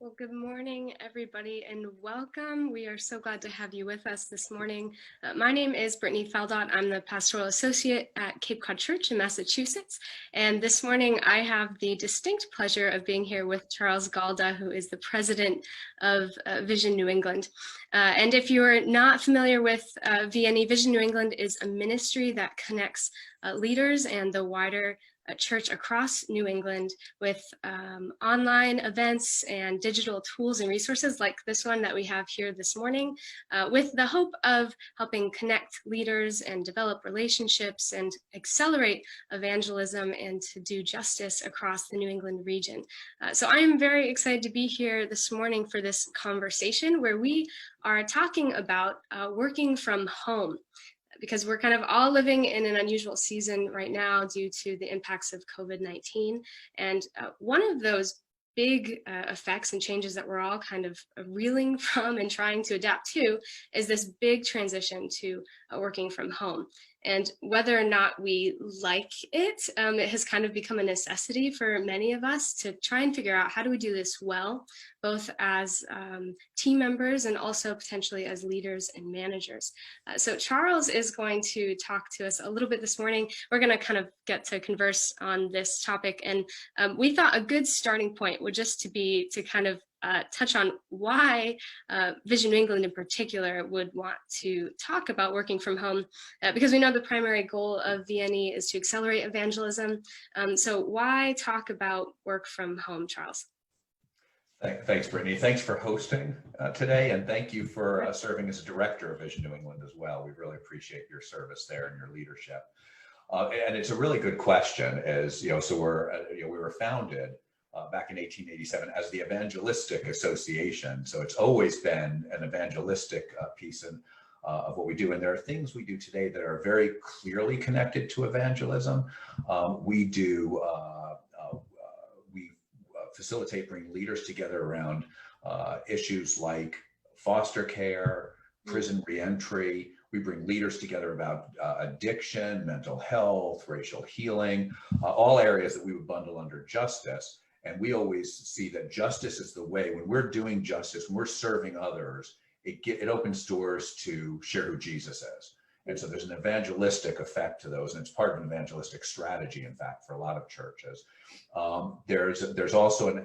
Well, good morning, everybody, and welcome. We are so glad to have you with us this morning. My name is Brittany Feldott. I'm the Pastoral Associate at Cape Cod Church in Massachusetts. And this morning, I have the distinct pleasure of being here with Charles Galda, who is the president of Vision New England. And if you're not familiar with VNE, Vision New England is a ministry that connects leaders and the wider church across New England with online events and digital tools and resources like this one that we have here this morning, with the hope of helping connect leaders and develop relationships and accelerate evangelism and to do justice across the New England region. So I am very excited to be here this morning for this conversation where we are talking about working from home, because we're kind of all living in an unusual season right now due to the impacts of COVID-19. And one of those big effects and changes that we're all kind of reeling from and trying to adapt to is this big transition to working from home. And whether or not we like it, it has kind of become a necessity for many of us to try and figure out how do we do this well, both as team members and also potentially as leaders and managers. So Charles is going to talk to us a little bit this morning. We're going to kind of get to converse on this topic. And we thought a good starting point would just to be to kind of touch on why Vision New England in particular would want to talk about working from home, because we know the primary goal of VNE is to accelerate evangelism. So why talk about work from home, Charles? Thanks, Brittany. Thanks for hosting today, and thank you for serving as a director of Vision New England as well. We really appreciate your service there and your leadership. And it's a really good question, as you know. So we were founded back in 1887 as the Evangelistic Association. So it's always been an evangelistic piece of what we do. And there are things we do today that are very clearly connected to evangelism. We facilitate bringing leaders together around issues like foster care, prison reentry. We bring leaders together about addiction, mental health, racial healing, all areas that we would bundle under justice. And we always see that justice is the way. When we're doing justice, when we're serving others, it opens doors to share who Jesus is. And so there's an evangelistic effect to those, and it's part of an evangelistic strategy, in fact, for a lot of churches. There's also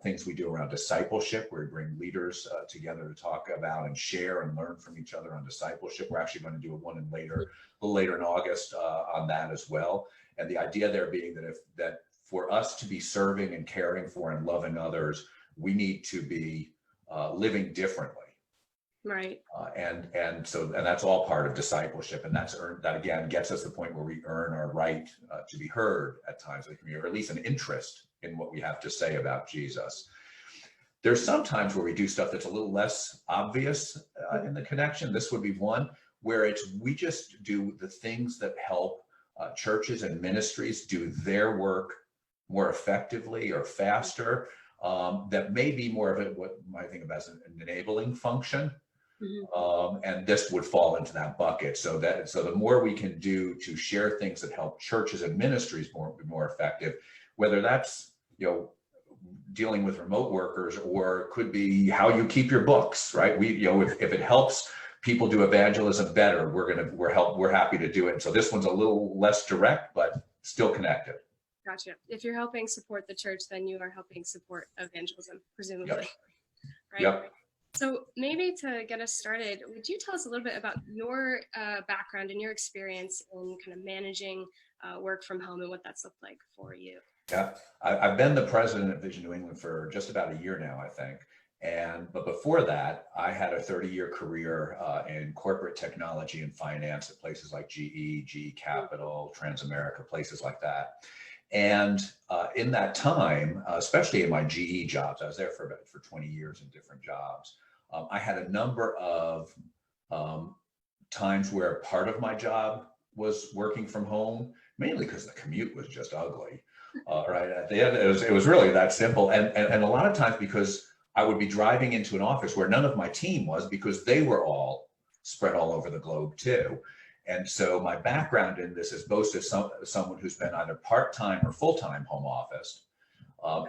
things we do around discipleship, where we bring leaders together to talk about and share and learn from each other on discipleship. We're actually going to do one a little later in August on that as well. And the idea there being that for us to be serving and caring for and loving others, we need to be living differently. Right. And that's all part of discipleship, and that again gets us to the point where we earn our right to be heard at times in the community, or at least an interest in what we have to say about Jesus. There's some times where we do stuff that's a little less obvious in the connection. This would be one where we just do the things that help churches and ministries do their work more effectively or faster. That may be more of what I think of as an enabling function. Mm-hmm. And this would fall into that bucket. So the more we can do to share things that help churches and ministries be more effective, whether that's dealing with remote workers, or it could be how you keep your books, right? If it helps people do evangelism better, we're happy to do it. And so this one's a little less direct, but still connected. Gotcha. If you're helping support the church, then you are helping support evangelism, presumably. Yep. Right? Yep. So maybe to get us started, would you tell us a little bit about your background and your experience in kind of managing work from home and what that's looked like for you? Yeah, I've been the president of Vision New England for just about a year now, I think. But before that, I had a 30-year career in corporate technology and finance at places like GE Capital, Transamerica, places like that. And in that time, especially in my GE jobs, I was there for 20 years in different jobs. I had a number of times where part of my job was working from home, mainly because the commute was just ugly. Right at the end, it was really that simple. And a lot of times because I would be driving into an office where none of my team was, because they were all spread all over the globe too. And so my background in this is both as someone who's been either part-time or full-time home office,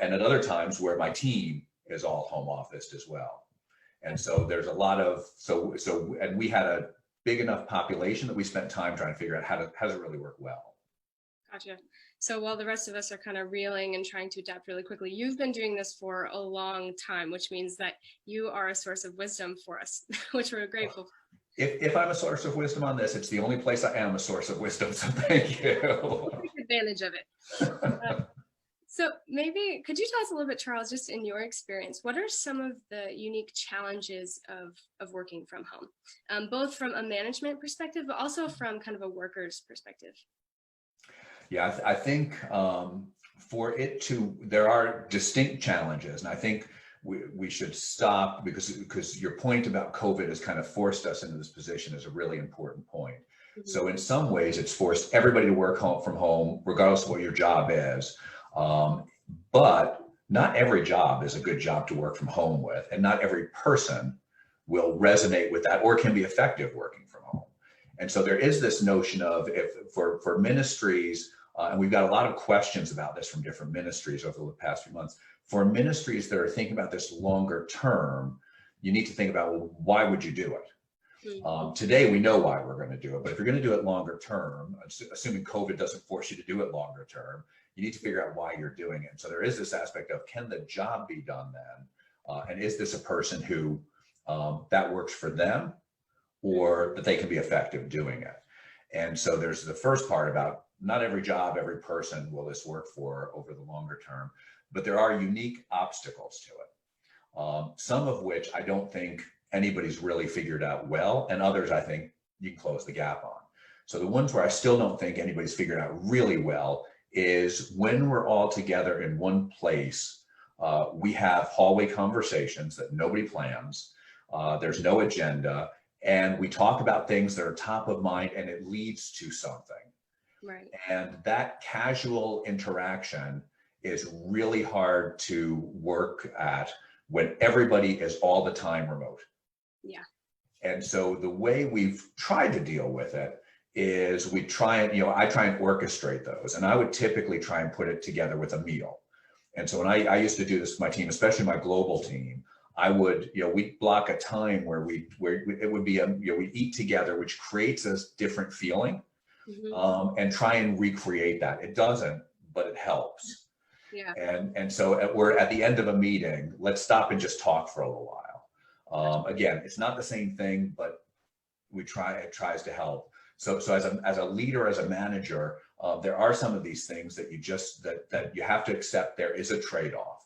and at other times where my team is all home officed as well. And so there's a lot of, and we had a big enough population that we spent time trying to figure out how does it really work well. Gotcha. So while the rest of us are kind of reeling and trying to adapt really quickly, you've been doing this for a long time, which means that you are a source of wisdom for us, which we're grateful for. If I'm a source of wisdom on this, it's the only place I am a source of wisdom. So thank you. Take advantage of it. So maybe could you tell us a little bit, Charles, just in your experience, what are some of the unique challenges of working from home, both from a management perspective, but also from kind of a worker's perspective? Yeah, I think there are distinct challenges, and I think we should stop because your point about COVID has kind of forced us into this position is a really important point. Mm-hmm. So in some ways, it's forced everybody to work from home, regardless of what your job is. But not every job is a good job to work from home with, and not every person will resonate with that or can be effective working from home. And so there is this notion of for ministries, and we've got a lot of questions about this from different ministries over the past few months. For ministries that are thinking about this longer term, you need to think about, well, why would you do it? Today, we know why we're going to do it, but if you're going to do it longer term, assuming COVID doesn't force you to do it longer term, you need to figure out why you're doing it. And so there is this aspect of, can the job be done then? And is this a person who that works for them, or that they can be effective doing it? And so there's the first part about not every job, every person will this work for over the longer term, but there are unique obstacles to it. Some of which I don't think anybody's really figured out well, and others I think you can close the gap on. So the ones where I still don't think anybody's figured out really well is when we're all together in one place, we have hallway conversations that nobody plans. There's no agenda, and we talk about things that are top of mind, and it leads to something. Right. And that casual interaction is really hard to work at when everybody is all the time remote. Yeah. And so the way we've tried to deal with it is we try and, I try and orchestrate those, and I would typically try and put it together with a meal. And so when I used to do this with my team, especially my global team, I would, we'd block a time where it would be we eat together, which creates a different feeling, and try and recreate that. It doesn't, but it helps. Yeah. And so we're at the end of a meeting, let's stop and just talk for a little while. Again, it's not the same thing, but it tries to help. So as a leader, as a manager, there are some of these things that that you have to accept there is a trade-off.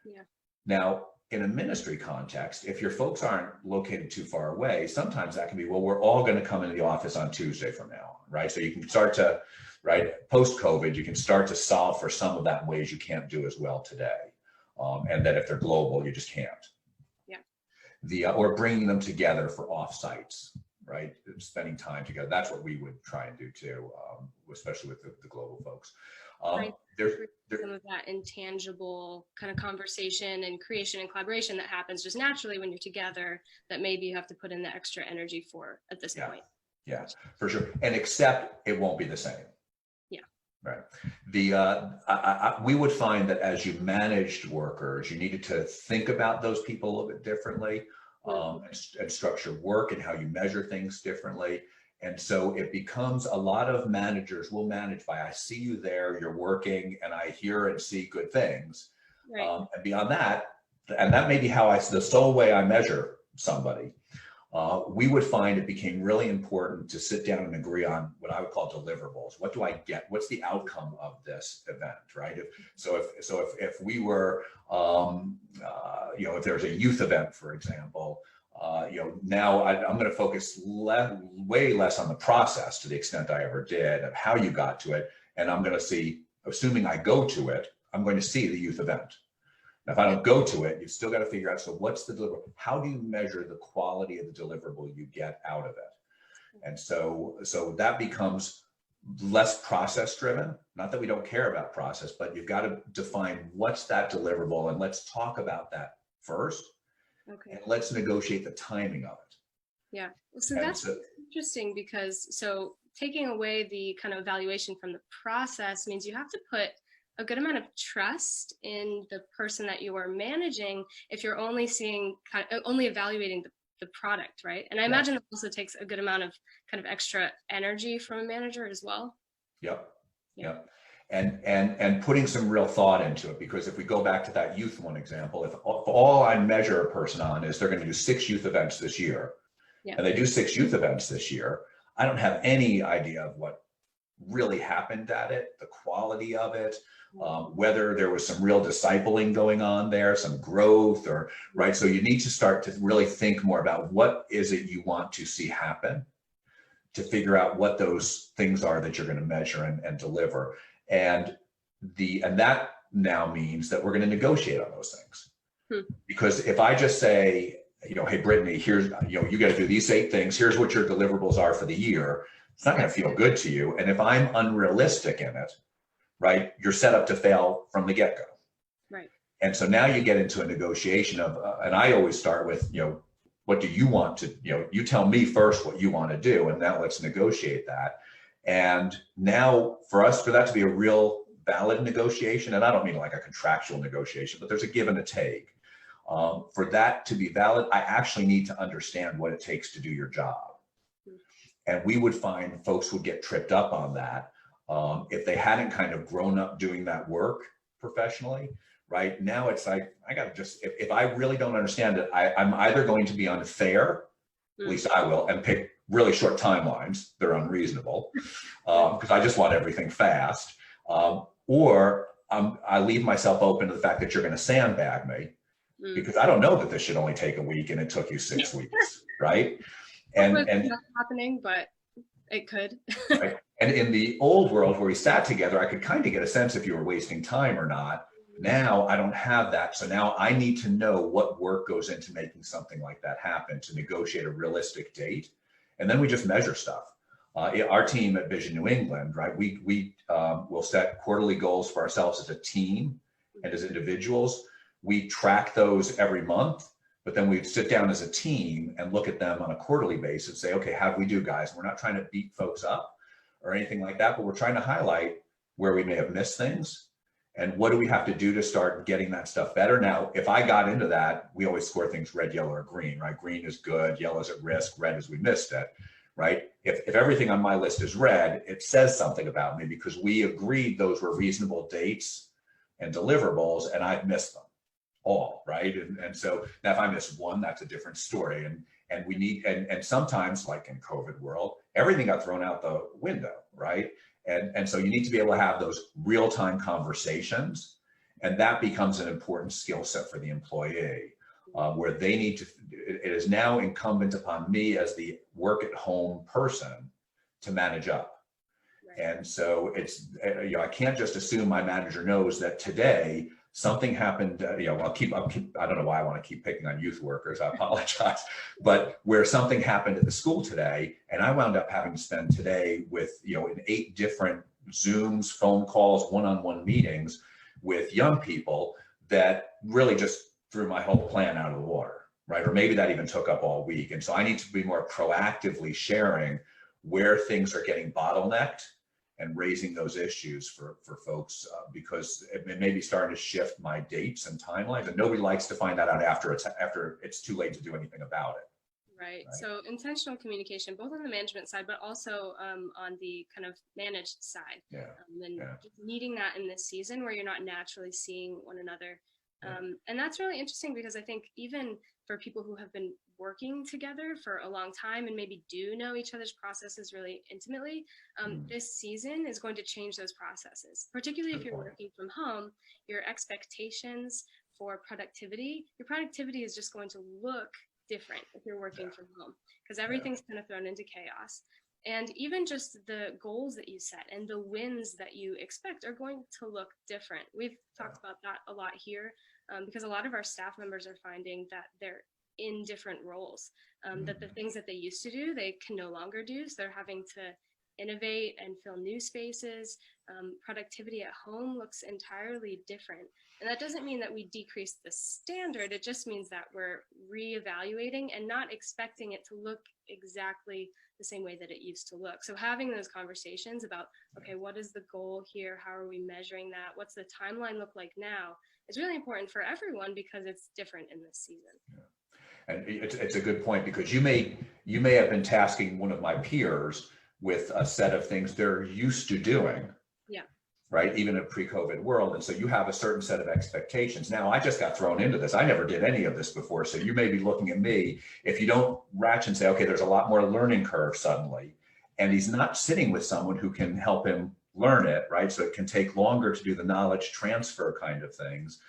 Yeah. Now, in a ministry context, if your folks aren't located too far away, sometimes that can be, well, we're all going to come into the office on Tuesday from now on, right? So you can start to, post-COVID, you can start to solve for some of that in ways you can't do as well today. And that if they're global, you just can't. Yeah. Or bringing them together for offsites, right? Spending time together. That's what we would try and do too, especially with the global folks. There's some of that intangible kind of conversation and creation and collaboration that happens just naturally when you're together that maybe you have to put in the extra energy for at this point. Yeah, for sure. And except it won't be the same. Yeah. Right. We would find that as you managed workers, you needed to think about those people a little bit differently, and structure work and how you measure things differently. And so it becomes a lot of managers will manage by, I see you there, you're working, and I hear and see good things. Right. And beyond that, and that may be the sole way I measure somebody. We would find it became really important to sit down and agree on what I would call deliverables. What do I get? What's the outcome of this event, right? If we were, if there's a youth event, for example, now I'm going to focus way less on the process to the extent I ever did of how you got to it. And I'm going to see, assuming I go to it, I'm going to see the youth event. Now, if I don't go to it, you've still got to figure out, so what's the deliverable? How do you measure the quality of the deliverable you get out of it? And so that becomes less process driven. Not that we don't care about process, but you've got to define what's that deliverable, and let's talk about that first. Okay. And let's negotiate the timing of it. Yeah. So that's interesting because taking away the kind of evaluation from the process means you have to put a good amount of trust in the person that you are managing if you're only seeing only evaluating the product, right? And I Yeah. imagine it also takes a good amount of kind of extra energy from a manager as well. Yep. Yeah. Yep. And putting some real thought into it, because if we go back to that youth one example, if all I measure a person on is they're going to do 6 youth events this year, Yeah. and they do 6 youth events this year, I don't have any idea of what really happened at it, the quality of it, whether there was some real discipling going on there, some growth, or right. So you need to start to really think more about what is it you want to see happen, to figure out what those things are that you're going to measure and deliver. And that now means that we're going to negotiate on those things. Because if I just say, hey, Brittany, here's, you got to do these 8 things. Here's what your deliverables are for the year. It's not going to feel good to you. And if I'm unrealistic in it, right, you're set up to fail from the get-go. Right. And so now you get into a negotiation of, and I always start with, what do you want to, you tell me first what you want to do, and now let's negotiate that. And now for that to be a real valid negotiation, and I don't mean like a contractual negotiation, but there's a give and a take. For that to be valid, I actually need to understand what it takes to do your job. And we would find folks would get tripped up on that if they hadn't kind of grown up doing that work professionally. Right now, it's like, I got to just, if I really don't understand it, I'm either going to be unfair, at least I will, and pick really short timelines. They're unreasonable because I just want everything fast. Or I leave myself open to the fact that you're going to sandbag me because I don't know that this should only take a week and it took you 6 weeks, right? And not happening, but it could. Right? And in the old world where we sat together, I could kind of get a sense if you were wasting time or not. Now I don't have that. So now I need to know what work goes into making something like that happen, to negotiate a realistic date. And then we just measure stuff. Our team at Vision New England, right? We will set quarterly goals for ourselves as a team and as individuals. We track those every month, but then we sit down as a team and look at them on a quarterly basis, say, okay, how do we do, guys? We're not trying to beat folks up or anything like that, but we're trying to highlight where we may have missed things. And what do we have to do to start getting that stuff better? Now, if I got into that, we always score things red, yellow, or green, right? Green is good, yellow is at risk, red is we missed it, right? If everything on my list is red, it says something about me because we agreed those were reasonable dates and deliverables, and I've missed them all, right? And so now if I miss one, that's a different story. And we need, and sometimes, like in COVID world, everything got thrown out the window, right? And so you need to be able to have those real-time conversations, and that becomes an important skill set for the employee, where they need to, it is now incumbent upon me as the work-at-home person to manage up. Right. And so it's, I can't just assume my manager knows that today something happened, I don't know why I want to keep picking on youth workers, I apologize, but where something happened at the school today, and I wound up having to spend today with, in 8 different Zooms, phone calls, one-on-one meetings with young people that really just threw my whole plan out of the water, right? Or maybe that even took up all week. And so I need to be more proactively sharing where things are getting bottlenecked and raising those issues for folks because it may be starting to shift my dates and timelines, and nobody likes to find that out after it's too late to do anything about it. Right. So intentional communication, both on the management side, but also on the kind of managed side. Yeah. And just needing that in this season where you're not naturally seeing one another. And that's really interesting because I think even for people who have been working together for a long time and maybe do know each other's processes really intimately, this season is going to change those processes, particularly if you're working from home. Your expectations for productivity, your productivity is just going to look different if you're working from home because everything's kind of thrown into chaos. And even just the goals that you set and the wins that you expect are going to look different. We've talked about that a lot here because a lot of our staff members are finding that they're in different roles, that the things that they used to do, they can no longer do. So they're having to innovate and fill new spaces. Productivity at home looks entirely different. And that doesn't mean that we decrease the standard. It just means that we're reevaluating and not expecting it to look exactly the same way that it used to look. So having those conversations about, okay, what is the goal here? How are we measuring that? What's the timeline look like now? Is really important for everyone because it's different in this season. And it's a good point, because you may have been tasking one of my peers with a set of things they're used to doing. Yeah. Right, even in a pre-COVID world. And so you have a certain set of expectations. Now, I just got thrown into this. I never did any of this before. So you may be looking at me, if you don't ratchet and say, okay, there's a lot more learning curve suddenly, and he's not sitting with someone who can help him learn it, right? So it can take longer to do the knowledge transfer kind of things.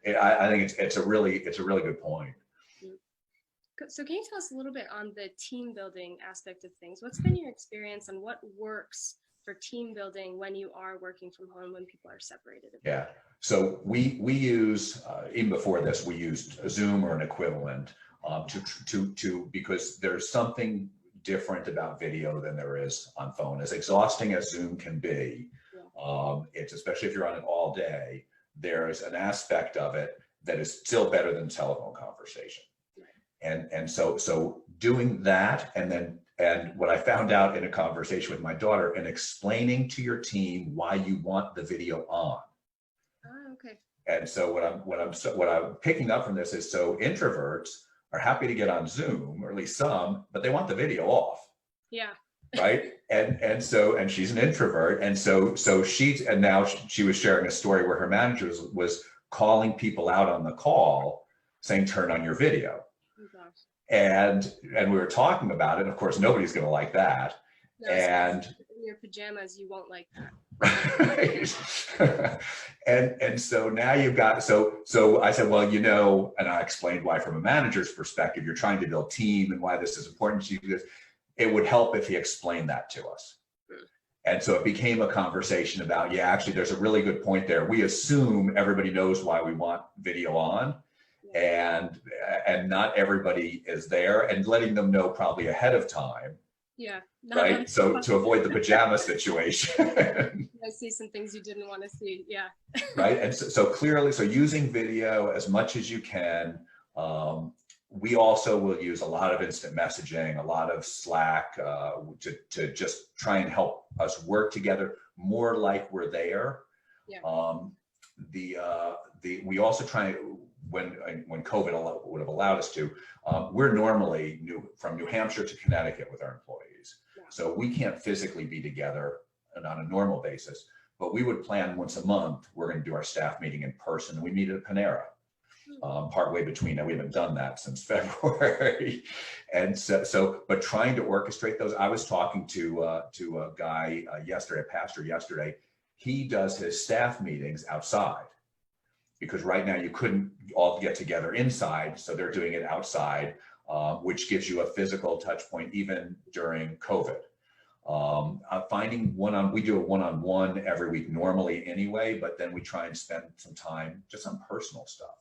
I think it's a really good point. So can you tell us a little bit on the team building aspect of things? What's been your experience on what works for team building when you are working from home, when people are separated? Yeah. So we use, even before this, we used Zoom or an equivalent because there's something different about video than there is on phone. As exhausting as Zoom can be, it's, especially if you're on it all day, there's an aspect of it that is still better than telephone conversation. And so doing that, and what I found out in a conversation with my daughter, and explaining to your team why you want the video on. Oh, okay. And so what I'm picking up from this is, so introverts are happy to get on Zoom, or at least some, but they want the video off. Yeah. Right. And she's an introvert. And so now she was sharing a story where her manager was calling people out on the call saying, turn on your video. And we were talking about it. Of course, nobody's going to like that. No, and in your pajamas, you won't like that. Right. and so now you've got, so I said, well, and I explained why, from a manager's perspective, you're trying to build team and why this is important to you, because it would help if he explained that to us. And so it became a conversation about, actually, there's a really good point there. We assume everybody knows why we want video on. And not everybody is there, and letting them know probably ahead of time. Yeah. Right. So to avoid the pajama situation. I see some things you didn't want to see. Yeah. Right. And so clearly, so using video as much as you can. We also will use a lot of instant messaging, a lot of Slack, to just try and help us work together more like we're there. Yeah. We also try, when COVID would have allowed us to, we're normally from New Hampshire to Connecticut with our employees. Yeah. So we can't physically be together and on a normal basis, but we would plan once a month, we're going to do our staff meeting in person, and we meet at Panera. Partway between. Now, we haven't done that since February. And but trying to orchestrate those. I was talking to a guy yesterday, a pastor yesterday. He does his staff meetings outside, because right now you couldn't all get together inside. So they're doing it outside, which gives you a physical touch point even during COVID. Finding we do a one-on-one every week normally anyway, but then we try and spend some time just on personal stuff.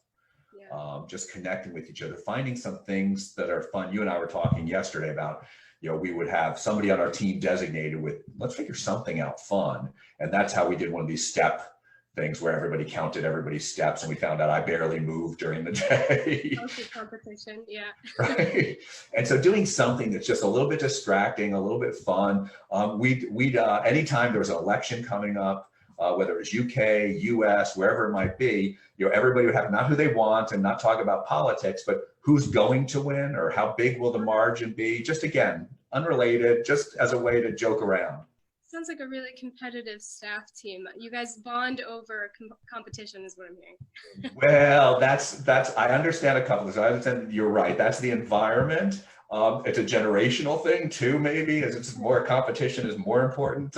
Yeah. Just connecting with each other, finding some things that are fun. You and I were talking yesterday about, we would have somebody on our team designated with, let's figure something out fun. And that's how we did one of these step things where everybody counted everybody's steps, and we found out I barely moved during the day. Okay, competition, yeah. Right. And so doing something that's just a little bit distracting, a little bit fun. We'd anytime there was an election coming up, whether it's UK, US, wherever it might be, everybody would have not who they want and not talk about politics, but who's going to win or how big will the margin be? Just, again, unrelated, just as a way to joke around. Sounds like a really competitive staff team. You guys bond over competition is what I'm hearing. Well, that's I understand a couple of things. I understand, you're right. That's the environment. It's a generational thing too, maybe, as it's more competition is more important,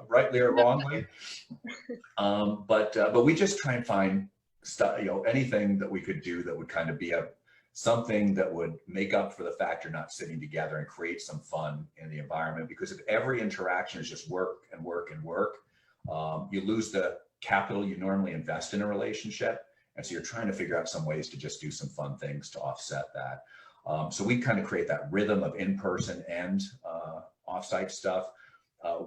rightly or wrongly. But we just try and find stuff, anything that we could do that would kind of be something that would make up for the fact you're not sitting together, and create some fun in the environment. Because if every interaction is just work and work and work, you lose the capital you normally invest in a relationship. And so you're trying to figure out some ways to just do some fun things to offset that. So we kind of create that rhythm of in-person and offsite stuff. I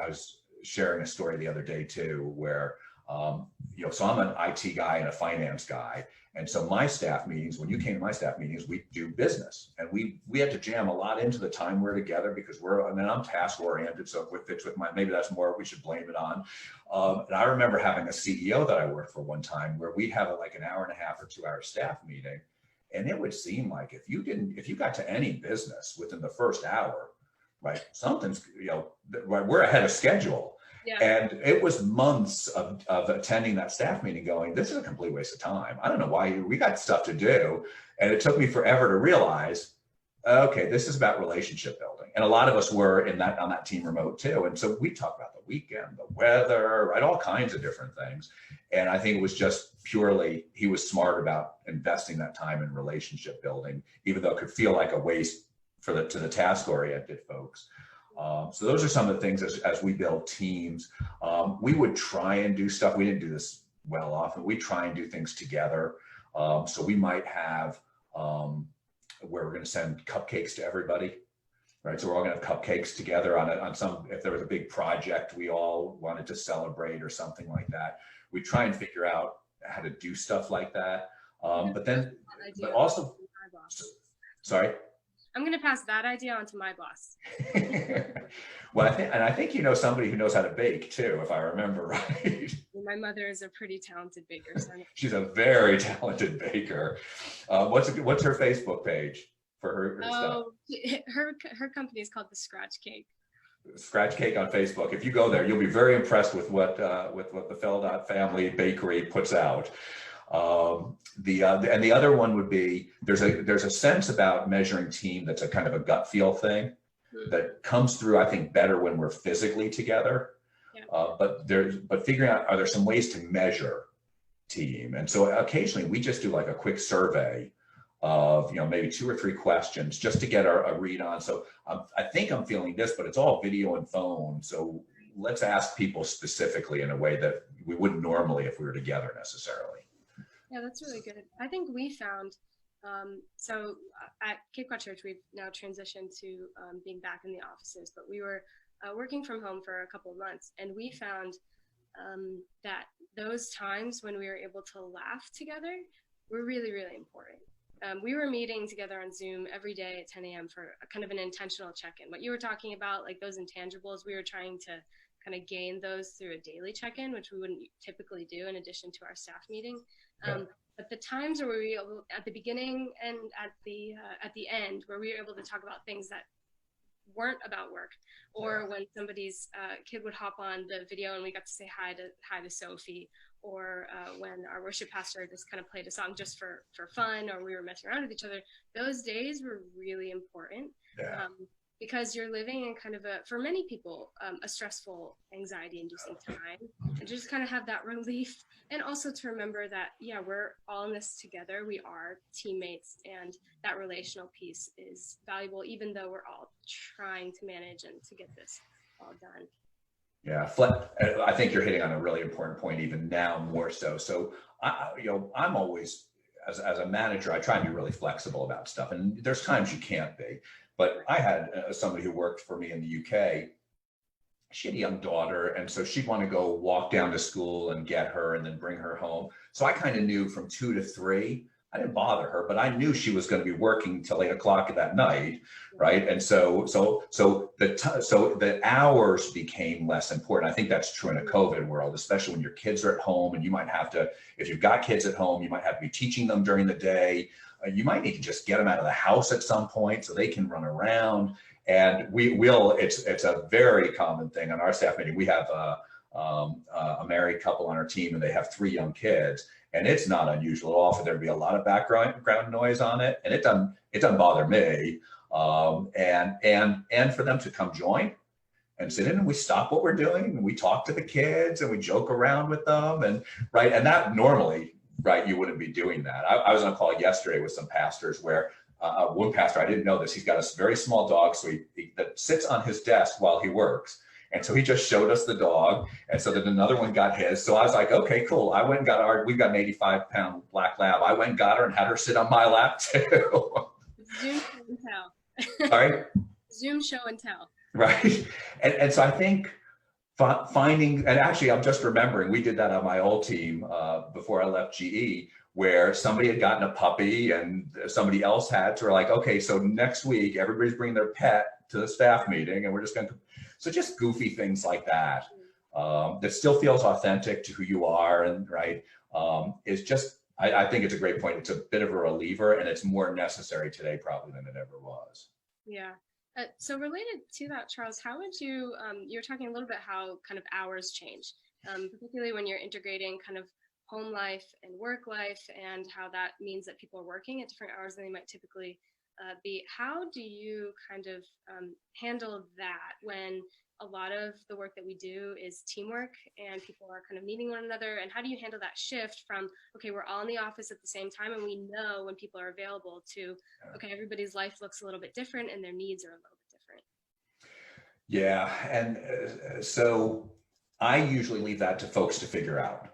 was sharing a story the other day too, where So I'm an IT guy and a finance guy. And so my staff meetings, when you came to my staff meetings, we do business, and we had to jam a lot into the time we're together because I'm task oriented. So it fits with maybe that's more, we should blame it on. And I remember having a CEO that I worked for one time where we'd have like an hour and a half or 2 hour staff meeting. And it would seem like if you got to any business within the first hour, right, something's, we're ahead of schedule. Yeah. And it was months of attending that staff meeting going, this is a complete waste of time. I don't know why we got stuff to do. And it took me forever to realize, okay, this is about relationship building. And a lot of us were on that team remote too. And so we talked about the weekend, the weather, right, all kinds of different things. And I think it was just purely, he was smart about investing that time in relationship building, even though it could feel like a waste to the task oriented folks. So those are some of the things as we build teams. We would try and do stuff. We didn't do this well often. We try and do things together. So we might have where we're going to send cupcakes to everybody, right? So we're all going to have cupcakes together on some, if there was a big project we all wanted to celebrate or something like that. We try and figure out how to do stuff like that. But also, sorry. I'm going to pass that idea on to my boss. Well, I think somebody who knows how to bake too, if I remember right. My mother is a pretty talented baker. So She's a very talented baker. What's her Facebook page for her stuff? Her company is called the Scratch Cake. Scratch Cake on Facebook. If you go there, you'll be very impressed with what the Feldott family bakery puts out. And the other one would be there's a sense about measuring team that's a kind of a gut feel thing that comes through, I think, better when we're physically together. Yeah. But figuring out, are there some ways to measure team? And so occasionally we just do like a quick survey of maybe 2 or 3 questions just to get a read on. So I think I'm feeling this, but it's all video and phone. So let's ask people specifically in a way that we wouldn't normally if we were together necessarily. Yeah, that's really good. I think we found, so at Cape Cod Church, we've now transitioned to being back in the offices, but we were working from home for a couple of months, and we found that those times when we were able to laugh together were really, really important. We were meeting together on Zoom every day at 10 a.m. for a kind of an intentional check-in. What you were talking about, like those intangibles, we were trying to kind of gain those through a daily check-in, which we wouldn't typically do in addition to our staff meeting. But the times where we were able, at the beginning and at the end, where we were able to talk about things that weren't about work, or when somebody's kid would hop on the video and we got to say hi to Sophie, or when our worship pastor just kind of played a song just for fun, or we were messing around with each other, those days were really important. Yeah. Because you're living in kind of for many people, a stressful, anxiety-inducing time, and just kind of have that relief, and also to remember that, yeah, we're all in this together. We are teammates, and that relational piece is valuable, even though we're all trying to manage and to get this all done. Yeah, I think you're hitting on a really important point, even now more so. So, I'm always, as a manager, I try and be really flexible about stuff, and there's times you can't be. But I had somebody who worked for me in the UK. She had a young daughter, and so she'd want to go walk down to school and get her and then bring her home. So I kind of knew from 2 to 3, I didn't bother her, but I knew she was going to be working till 8 o'clock that night, right? And so the hours became less important. I think that's true in a COVID world, especially when your kids are at home, and you might have to, if you've got kids at home, you might have to be teaching them during the day. You might need to just get them out of the house at some point so they can run around. And it's a very common thing on our staff meeting. We have a married couple on our team, and they have 3 young kids. And it's not unusual at all for there to be a lot of background noise on it. And it doesn't bother me. And for them to come join and sit in, and we stop what we're doing, and we talk to the kids, and we joke around with them, and right. And that normally, right, you wouldn't be doing that. I was on a call yesterday with some pastors where one pastor, I didn't know this, he's got a very small dog, so that sits on his desk while he works. And so he just showed us the dog. And so then another one got his. So I was like, okay, cool. I went and got we've got an 85-pound black lab. I went and got her and had her sit on my lap too. Zoom show and tell. Sorry? Zoom show and tell. Right. And so I think finding, and actually I'm just remembering, we did that on my old team before I left GE, where somebody had gotten a puppy and somebody else had, so we're like, okay, so next week everybody's bringing their pet to the staff meeting and we're just going to, so just goofy things like that, that still feels authentic to who you are, and right, is just, I think it's a great point. It's a bit of a reliever, and it's more necessary today probably than it ever was. Yeah. So related to that, Charles, how would you, you were talking a little bit how kind of hours change, particularly when you're integrating kind of home life and work life, and how that means that people are working at different hours than they might typically be. How do you kind of handle that when a lot of the work that we do is teamwork and people are kind of meeting one another? And how do you handle that shift from, okay, we're all in the office at the same time and we know when people are available, to, okay, everybody's life looks a little bit different and their needs are a little bit different? Yeah, and so I usually leave that to folks to figure out,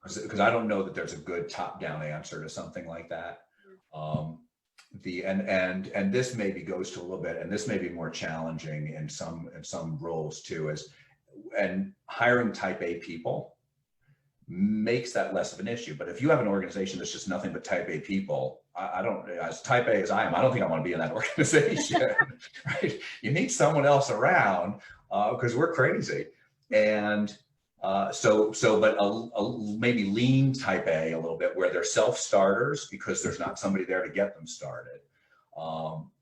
because I don't know that there's a good top-down answer to something like that. And this maybe goes to a little bit, and this may be more challenging in some roles too, and hiring type A people makes that less of an issue. But if you have an organization that's just nothing but type A people, I don't, as type A as I am, I don't think I want to be in that organization. Right? You need someone else around because we're crazy. And but maybe lean type A a little bit, where they're self-starters because there's not somebody there to get them started.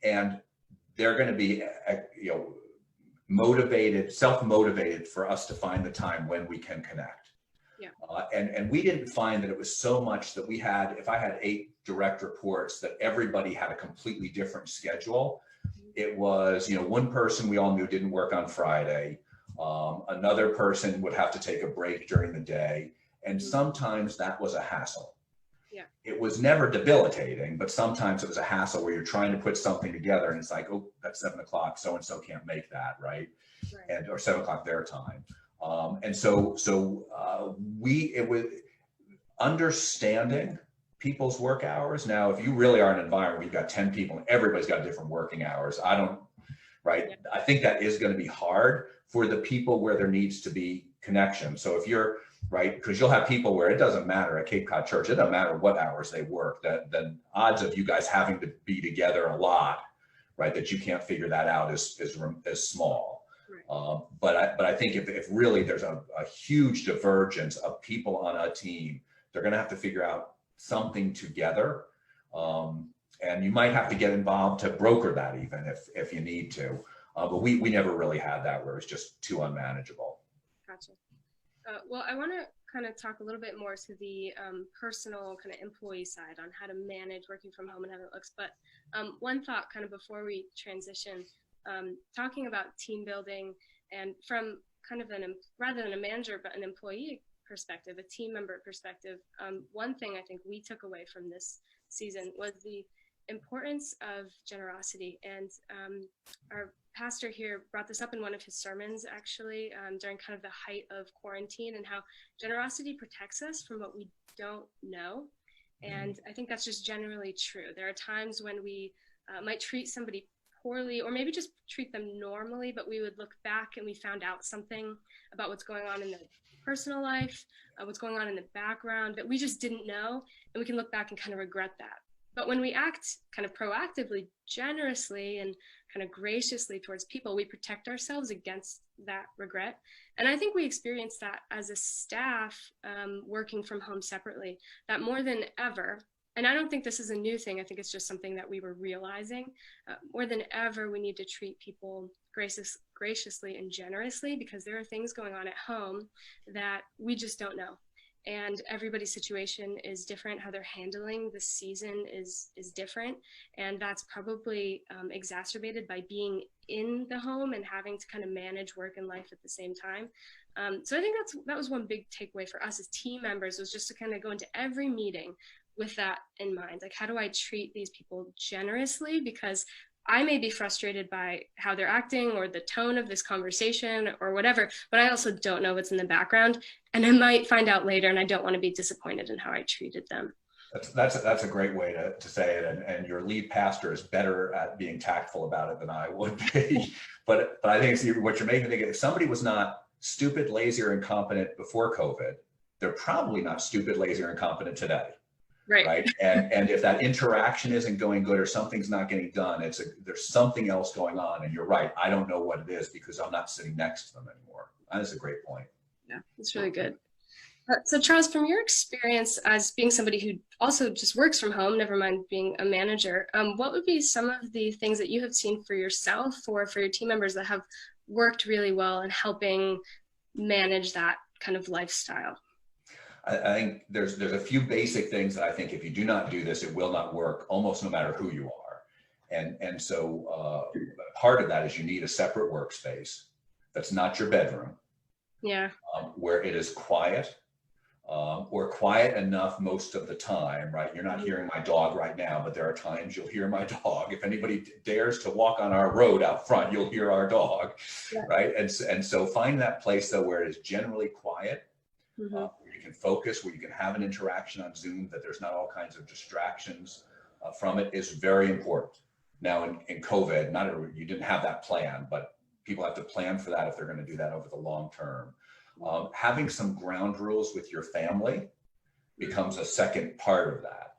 And they're going to be, motivated, self-motivated for us to find the time when we can connect. Yeah. And we didn't find that it was so much that we had, if I had 8 direct reports, that everybody had a completely different schedule. It was, one person we all knew didn't work on Friday. Another person would have to take a break during the day. And sometimes that was a hassle. Yeah. It was never debilitating, but sometimes it was a hassle where you're trying to put something together and it's like, oh, that's 7 o'clock. So-and-so can't make that, right? And, or 7 o'clock their time. It was understanding people's work hours. Now, if you really are in an environment where you've got 10 people and everybody's got different working hours, right? Yeah. I think that is going to be hard for the people where there needs to be connection. So if you're, right, because you'll have people where it doesn't matter at Cape Cod Church, it doesn't matter what hours they work, then odds of you guys having to be together a lot, right, that you can't figure that out is small. Right. But I think if really there's a huge divergence of people on a team, they're going to have to figure out something together. And you might have to get involved to broker that even if you need to. But we never really had that where it's just too unmanageable. Gotcha. Well, I want to kind of talk a little bit more to the personal kind of employee side on how to manage working from home and how that looks. But one thought kind of before we transition, talking about team building and from kind of rather than a manager, but an employee perspective, a team member perspective, one thing I think we took away from this season was the importance of generosity. And our pastor here brought this up in one of his sermons, actually, during kind of the height of quarantine, and how generosity protects us from what we don't know. And I think that's just generally true. There are times when we might treat somebody poorly, or maybe just treat them normally, but we would look back and we found out something about what's going on in their personal life, what's going on in the background that we just didn't know, and we can look back and kind of regret that. But when we act kind of proactively, generously, and kind of graciously towards people, we protect ourselves against that regret. And I think we experienced that as a staff working from home separately, that more than ever, and I don't think this is a new thing, I think it's just something that we were realizing, more than ever, we need to treat people graciously and generously, because there are things going on at home that we just don't know. And everybody's situation is different. How they're handling this season is different. And that's probably exacerbated by being in the home and having to kind of manage work and life at the same time. So I think that was one big takeaway for us as team members, was just to kind of go into every meeting with that in mind. Like, how do I treat these people generously? Because I may be frustrated by how they're acting or the tone of this conversation or whatever, but I also don't know what's in the background, and I might find out later, and I don't want to be disappointed in how I treated them. That's a great way to say it, and your lead pastor is better at being tactful about it than I would be. But I think it's what you're making me think. If somebody was not stupid, lazy, or incompetent before COVID, they're probably not stupid, lazy, or incompetent today. Right. And if that interaction isn't going good or something's not getting done, there's something else going on. And you're right. I don't know what it is because I'm not sitting next to them anymore. That's a great point. Yeah, that's really good. So Charles, from your experience as being somebody who also just works from home, never mind being a manager, what would be some of the things that you have seen for yourself or for your team members that have worked really well in helping manage that kind of lifestyle? I think there's a few basic things that I think if you do not do this, it will not work almost no matter who you are. And so part of that is you need a separate workspace that's not your bedroom. Yeah. Where it is quiet. Or quiet enough most of the time, right? You're not hearing my dog right now, but there are times you'll hear my dog. If anybody dares to walk on our road out front, you'll hear our dog, right? And so find that place though where it is generally quiet, where you can focus, where you can have an interaction on Zoom, that there's not all kinds of distractions from it is very important. Now in COVID, you didn't have that plan, but people have to plan for that if they're going to do that over the long term. Having some ground rules with your family becomes a second part of that.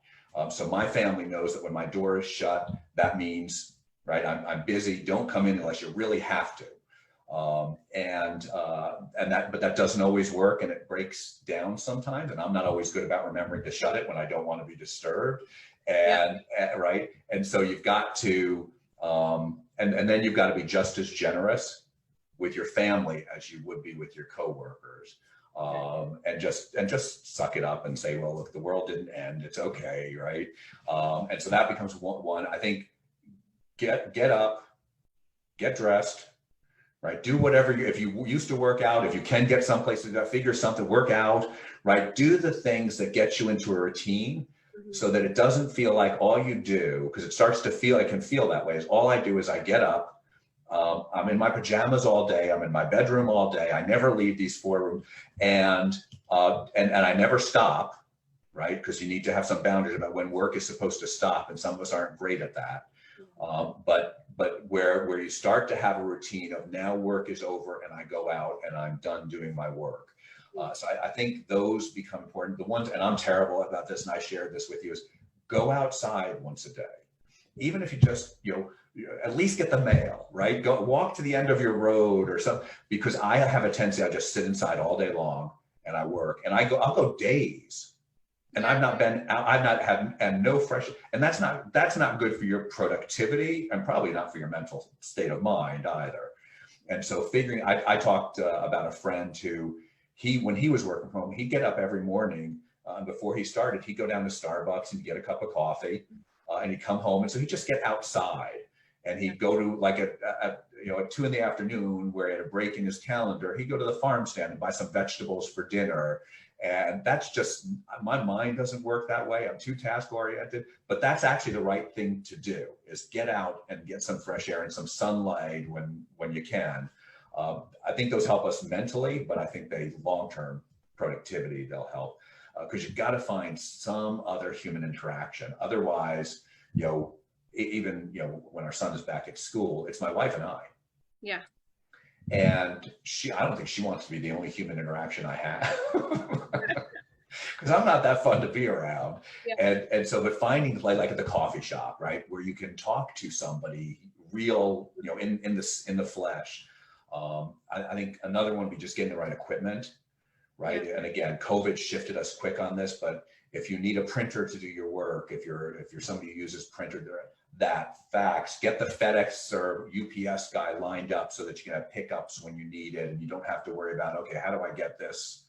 So my family knows that when my door is shut, that means, right, I'm busy, don't come in unless you really have to. But that doesn't always work and it breaks down sometimes. And I'm not always good about remembering to shut it when I don't want to be disturbed. Right. And so you've got to, and then you've got to be just as generous with your family as you would be with your coworkers, and just suck it up and say, well, look, the world didn't end, it's okay, right? And so that becomes one. I think get up, get dressed, right? Do whatever if you used to work out, if you can get someplace to figure something, work out, right? Do the things that get you into a routine. So that it doesn't feel like all you do, because it can feel that way, is all I do is I get up. I'm in my pajamas all day. I'm in my bedroom all day. I never leave these 4 rooms, and I never stop, right? Because you need to have some boundaries about when work is supposed to stop, and some of us aren't great at that. But where you start to have a routine of now work is over and I go out and I'm done doing my work. So I think those become important. The ones, and I'm terrible about this, and I shared this with you, is go outside once a day, even if you just at least get the mail, right? Go walk to the end of your road or something, because I have a tendency, I just sit inside all day long and I work, and I'll go days and I've not had no fresh, and that's not good for your productivity and probably not for your mental state of mind either. And so I talked about a friend who, when he was working from home, he'd get up every morning, before he started, he'd go down to Starbucks and get a cup of coffee, and he'd come home. And so he'd just get outside. And he'd go to at 2 p.m, where he had a break in his calendar, he'd go to the farm stand and buy some vegetables for dinner. And that's just, my mind doesn't work that way. I'm too task oriented, but that's actually the right thing to do, is get out and get some fresh air and some sunlight when you can. I think those help us mentally, but I think long-term productivity, they'll help, because you've got to find some other human interaction. Otherwise, even when our son is back at school, it's my wife and I. Yeah. And I don't think she wants to be the only human interaction I have, because I'm not that fun to be around. Yeah. And so, but finding like at the coffee shop, right, where you can talk to somebody real, in the flesh. I think another one would be just getting the right equipment, right? Yeah. And again, COVID shifted us quick on this, but if you need a printer to do your work, if you're somebody who uses printer, fax, get the FedEx or UPS guy lined up so that you can have pickups when you need it, and you don't have to worry about, okay, how do I get this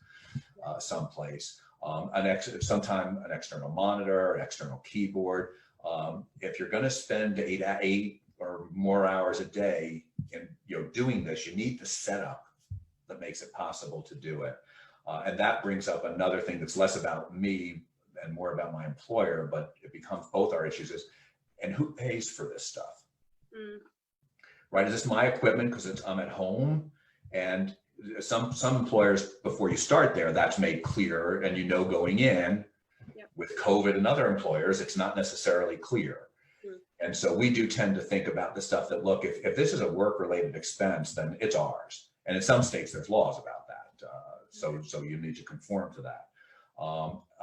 someplace? Sometime an external monitor, an external keyboard. If you're going to spend eight or more hours a day in doing this, you need the setup that makes it possible to do it. And that brings up another thing that's less about me and more about my employer, but it becomes both our issues, and who pays for this stuff? Right? Is this my equipment because I'm at home? And some employers, before you start there, that's made clear, and going in. Yep. With COVID and other employers, it's not necessarily clear. And so we do tend to think about the stuff that, look, if this is a work-related expense, then it's ours. And in some states, there's laws about that. So you need to conform to that.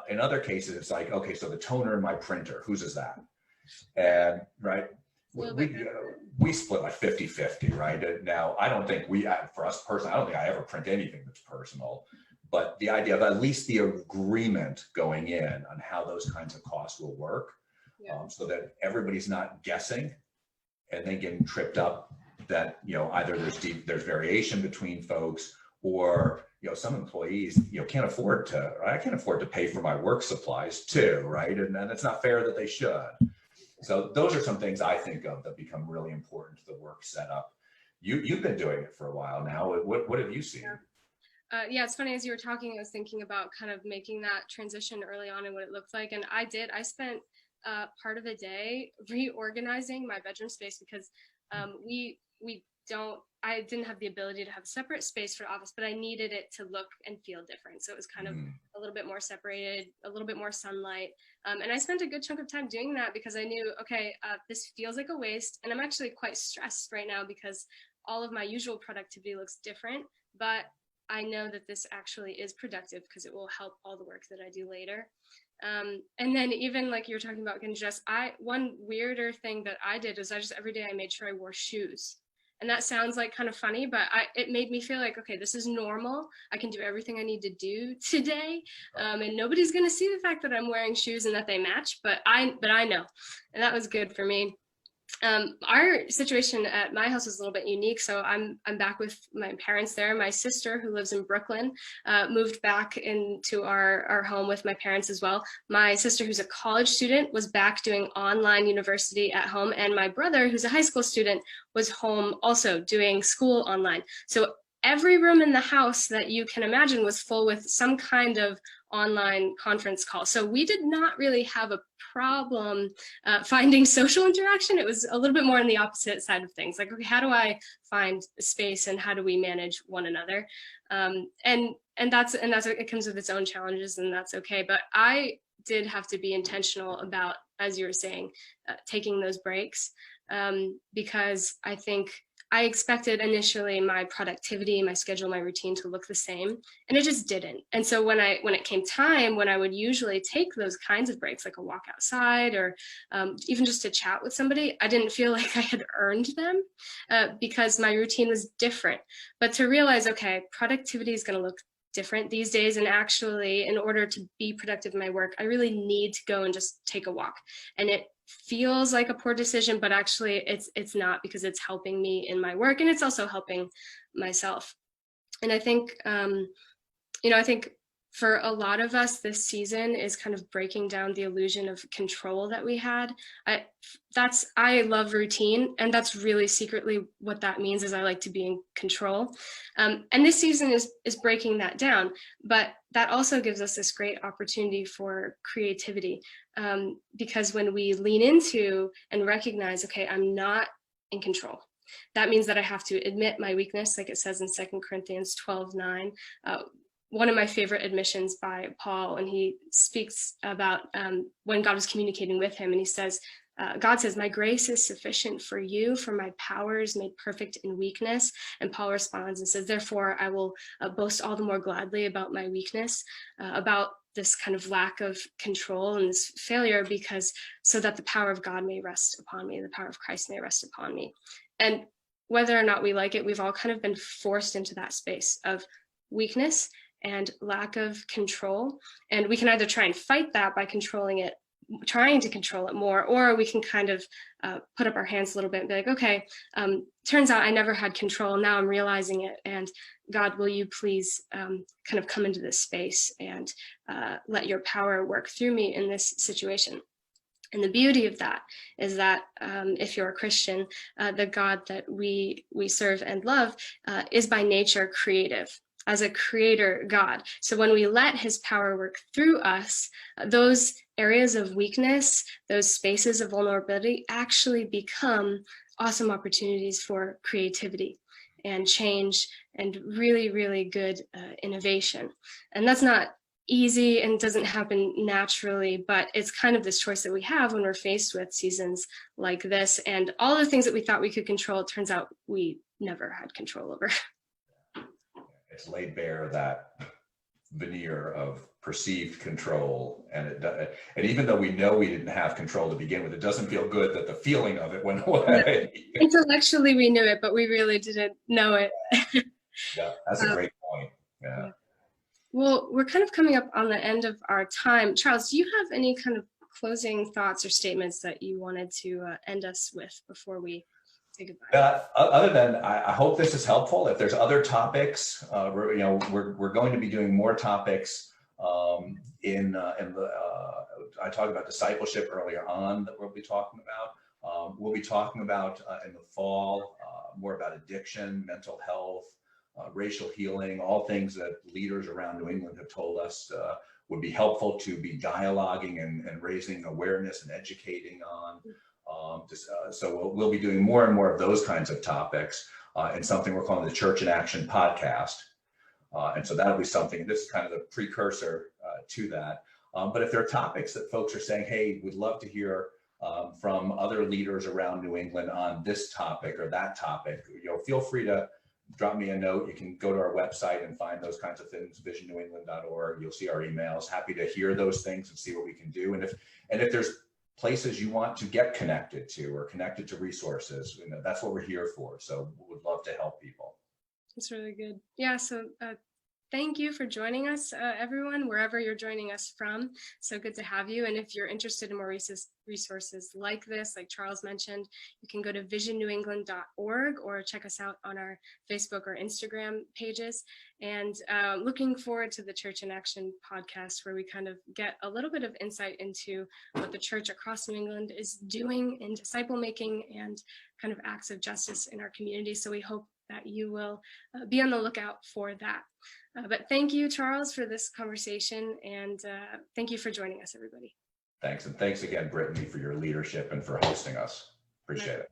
In other cases, it's like, okay, so the toner in my printer, whose is that? And right, we split like 50-50, right? Now, I don't think for us personally, I don't think I ever print anything that's personal, but the idea of at least the agreement going in on how those kinds of costs will work, so that everybody's not guessing and then getting tripped up that, either there's variation between folks, or, some employees, can't afford to pay for my work supplies too, right? And it's not fair that they should. So those are some things I think of that become really important to the work setup. You've been doing it for a while now. What have you seen? Yeah, it's funny, as you were talking, I was thinking about kind of making that transition early on and what it looked like. And I spent part of the day reorganizing my bedroom space, because I didn't have the ability to have a separate space for office, but I needed it to look and feel different. So it was kind of a little bit more separated, a little bit more sunlight. And I spent a good chunk of time doing that, because I knew, okay, this feels like a waste. And I'm actually quite stressed right now because all of my usual productivity looks different, but I know that this actually is productive because it will help all the work that I do later. And then even like you were talking about getting dressed, one weirder thing that I did is every day I made sure I wore shoes. And that sounds like kind of funny, but it made me feel like, okay, this is normal. I can do everything I need to do today. And nobody's going to see the fact that I'm wearing shoes and that they match, but I know. And that was good for me. Our situation at my house is a little bit unique. So I'm back with my parents there. My sister, who lives in Brooklyn, moved back into our home with my parents as well. My sister, who's a college student, was back doing online university at home. And my brother, who's a high school student, was home also doing school online. So every room in the house that you can imagine was full with some kind of online conference call. So we did not really have a problem finding social interaction. It was a little bit more on the opposite side of things. Like, okay, how do I find space and how do we manage one another? And that's it comes with its own challenges, and that's okay. But I did have to be intentional about, as you were saying, taking those breaks, because I think I expected initially my productivity, my schedule, my routine to look the same, and it just didn't. And so when it came time, when I would usually take those kinds of breaks, like a walk outside or even just to chat with somebody, I didn't feel like I had earned them because my routine was different. But to realize, okay, productivity is going to look different these days, and actually, in order to be productive in my work, I really need to go and just take a walk. And it feels like a poor decision, but actually it's not, because it's helping me in my work and it's also helping myself. And I think I think for a lot of us, this season is kind of breaking down the illusion of control that we had. I love routine, and that's really secretly what that means, is I like to be in control. And this season is breaking that down, but that also gives us this great opportunity for creativity, because when we lean into and recognize, okay, I'm not in control, that means that I have to admit my weakness, like it says in 2 Corinthians 12:9. One of my favorite admissions by Paul, and he speaks about when God was communicating with him, and he says, God says, my grace is sufficient for you, for my power is made perfect in weakness. And Paul responds and says, therefore, I will boast all the more gladly about my weakness, about this kind of lack of control and this failure, because so that the power of God may rest upon me, the power of Christ may rest upon me. And whether or not we like it, we've all kind of been forced into that space of weakness and lack of control. And we can either try and fight that by trying to control it more, or we can kind of put up our hands a little bit and be like, okay, turns out I never had control. Now I'm realizing it. And God, will you please kind of come into this space and let your power work through me in this situation? And the beauty of that is that if you're a Christian, the God that we serve and love is by nature creative, as a creator God. So when we let his power work through us, those areas of weakness, those spaces of vulnerability actually become awesome opportunities for creativity and change and really, really good innovation. And that's not easy and doesn't happen naturally, but it's kind of this choice that we have when we're faced with seasons like this. And all the things that we thought we could control, it turns out we never had control over. it's laid bare that veneer of perceived control, and even though we know we didn't have control to begin with, it doesn't feel good that the feeling of it went away. Intellectually, we knew it, but we really didn't know it. Yeah, that's a great point. Yeah. Well, we're kind of coming up on the end of our time. Charles, do you have any kind of closing thoughts or statements that you wanted to end us with before we say goodbye? Other than I hope this is helpful. If there's other topics, we're going to be doing more topics I talked about discipleship earlier on that we'll be talking about. We'll be talking about in the fall more about addiction, mental health, racial healing, all things that leaders around New England have told us would be helpful to be dialoguing and raising awareness and educating on. So we'll be doing more and more of those kinds of topics in something we're calling the Church in Action podcast. And so that'll be something, and this is kind of the precursor to that. But if there are topics that folks are saying, hey, we'd love to hear from other leaders around New England on this topic or that topic, feel free to drop me a note. You can go to our website and find those kinds of things, visionnewengland.org. You'll see our emails. Happy to hear those things and see what we can do. And if there's places you want to get connected to or connected to resources, that's what we're here for. So we would love to help people. That's really good. Yeah, so thank you for joining us, everyone, wherever you're joining us from. So good to have you. And if you're interested in more resources like this, like Charles mentioned, you can go to visionnewengland.org or check us out on our Facebook or Instagram pages. And looking forward to the Church in Action podcast, where we kind of get a little bit of insight into what the church across New England is doing in disciple making and kind of acts of justice in our community. So we hope that you will be on the lookout for that. But thank you, Charles, for this conversation, and thank you for joining us, everybody. Thanks, and thanks again, Brittany, for your leadership and for hosting us. Appreciate it.